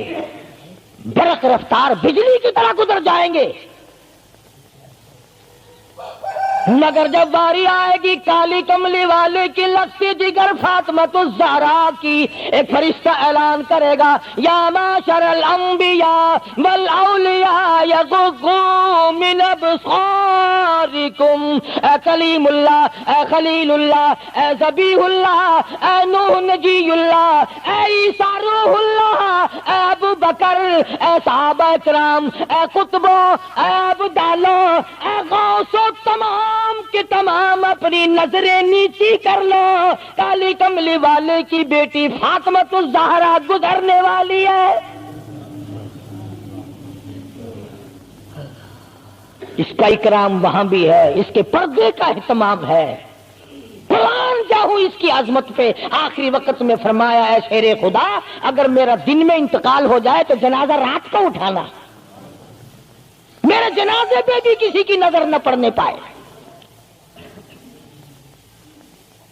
برق رفتار بجلی کی طرح گزر جائیں گے، مگر جب باری آئے گی کالی کملی والے کی لگتی جگر فاطمہ الزہرا کی، ایک فرشتہ اعلان کرے گا یا معشر الانبیاء والاولیاء یغضوا من ابصارکم، اے کلیم اللہ، اے خلیل اللہ، اے ذبیح اللہ، اے نوح نجی اللہ، اے عیسیٰ روح اللہ، اے ابو بکر، اے صحابہ کرام، اے قطبوں، اے ابدالوں، اے غوثوں، تمام کے تمام اپنی نظریں نیچی کر لو، کالی کملی والے کی بیٹی فاطمہ الزہرا گزرنے والی ہے۔ اس کا اکرام وہاں بھی ہے، اس کے پردے کا اہتمام ہے۔ قرآن جاؤں اس کی عظمت پہ آخری وقت میں فرمایا ہے شیر خدا، اگر میرا دن میں انتقال ہو جائے تو جنازہ رات کو اٹھانا، میرے جنازے پہ بھی کسی کی نظر نہ پڑنے پائے۔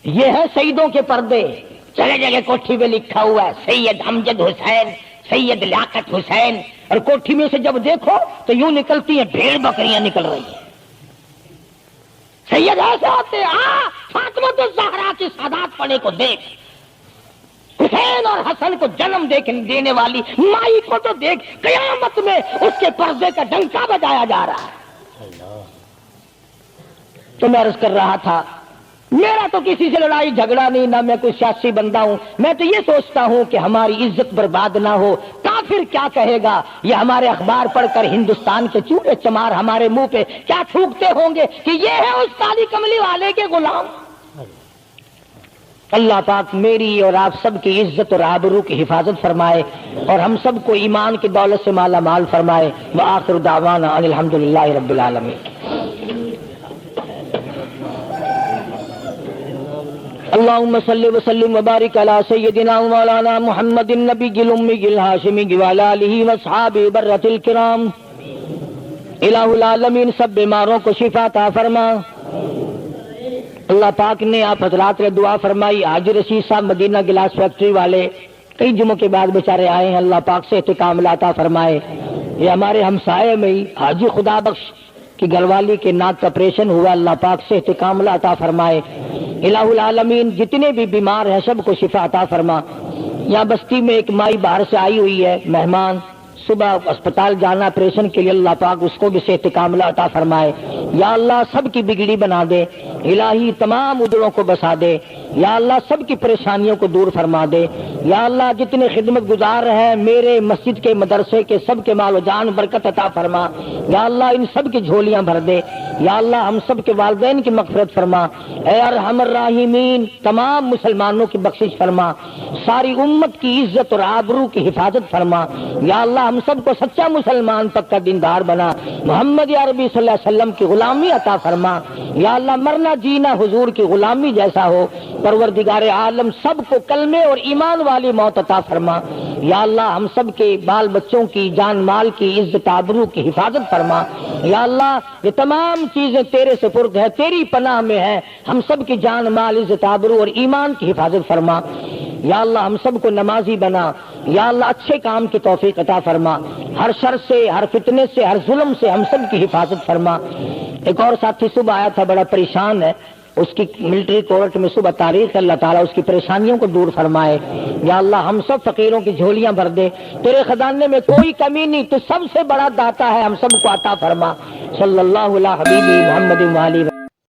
یہ ہے سیدوں کے پردے۔ جگہ جگہ کوٹھی میں لکھا ہوا ہے سید امجد حسین، سید لیاقت حسین، اور کوٹھی میں سے جب دیکھو تو یوں نکلتی ہیں بھیڑ بکریاں نکل رہی ہیں۔ سید ایسے ہوتے ہیں، فاطمہ الزہرا کی سادات پنے کو دیکھ، حسین اور حسن کو جنم دینے والی مائی کو تو دیکھ، قیامت میں اس کے پردے کا ڈنکا بجایا جا رہا ہے۔ تو میں عرض کر رہا تھا، میرا تو کسی سے لڑائی جھگڑا نہیں، نہ میں کوئی سیاسی بندہ ہوں، میں تو یہ سوچتا ہوں کہ ہماری عزت برباد نہ ہو۔ کافر کیا کہے گا، یہ ہمارے اخبار پڑھ کر ہندوستان کے چوڑے چمار ہمارے منہ پہ کیا تھوکتے ہوں گے کہ یہ ہے اس کالی کملی والے کے غلام۔ اللہ پاک میری اور آپ سب کی عزت اور آبرو کی حفاظت فرمائے، اور ہم سب کو ایمان کی دولت سے مالا مال فرمائے۔ وآخر دعوانا ان الحمدللہ رب العالمین۔ اللهم صل وسلم وبارك على سيدنا ومولانا محمد النبي الأمي الهاشمي وعلى آله وأصحابه برة الكرام۔ الہ العالمین سب بیماروں کو شفا عطا فرما۔ اللہ پاک نے آپ حضرات نے دعا فرمائی، حاجی رشید صاحب مدینہ گلاس فیکٹری والے کئی جمعوں کے بعد بیچارے آئے ہیں، اللہ پاک سے استقامت عطا فرمائے۔ یہ ہمارے ہمسائے میں ہی حاجی خدا بخش کی گھر والی کے ناک کا آپریشن ہوا، اللہ پاک سے استقامت عطا فرمائے۔ الہ العالمین جتنے بھی بیمار ہیں سب کو شفا عطا فرما۔ یہاں بستی میں ایک مائی باہر سے آئی ہوئی ہے مہمان، صبح اسپتال جانا آپریشن کے لیے، اللہ پاک اس کو بھی صحت کاملہ عطا فرمائے۔ یا اللہ سب کی بگڑی بنا دے، الہی تمام ادھروں کو بسا دے، یا اللہ سب کی پریشانیوں کو دور فرما دے۔ یا اللہ جتنے خدمت گزار ہیں میرے مسجد کے مدرسے کے، سب کے مال و جان برکت عطا فرما۔ یا اللہ ان سب کی جھولیاں بھر دے۔ یا اللہ ہم سب کے والدین کی مغفرت فرما۔ اے ارحم الراحمین تمام مسلمانوں کی بخشش فرما، ساری امت کی عزت اور آبرو کی حفاظت فرما۔ یا اللہ ہم سب کو سچا مسلمان پکا دیندار بنا، محمد عربی صلی اللہ علیہ وسلم کی غلامی عطا فرما۔ یا اللہ مرنا جینا حضور کی غلامی جیسا ہو، پروردگار عالم سب کو کلمے اور ایمان والی موت عطا فرما۔ یا اللہ ہم سب کے بال بچوں کی جان مال کی عزت آبرو کی حفاظت فرما۔ یا اللہ یہ تمام چیزیں تیرے سپرد ہے، تیری پناہ میں ہے، ہم سب کی جان مال عزت آبرو اور ایمان کی حفاظت فرما۔ یا اللہ ہم سب کو نمازی بنا۔ یا اللہ اچھے کام کی توفیق عطا فرما، ہر شر سے، ہر فتنے سے، ہر ظلم سے ہم سب کی حفاظت فرما۔ ایک اور ساتھی صبح آیا تھا، بڑا پریشان ہے، اس کی ملٹری کورٹ میں صبح تاریخ ہے، اللہ تعالیٰ اس کی پریشانیوں کو دور فرمائے۔ یا اللہ ہم سب فقیروں کی جھولیاں بھر دے، تیرے خزانے میں کوئی کمی نہیں، تو سب سے بڑا داتا ہے، ہم سب کو عطا فرما۔ صلی اللہ علیہ حبیبی محمد وآلہ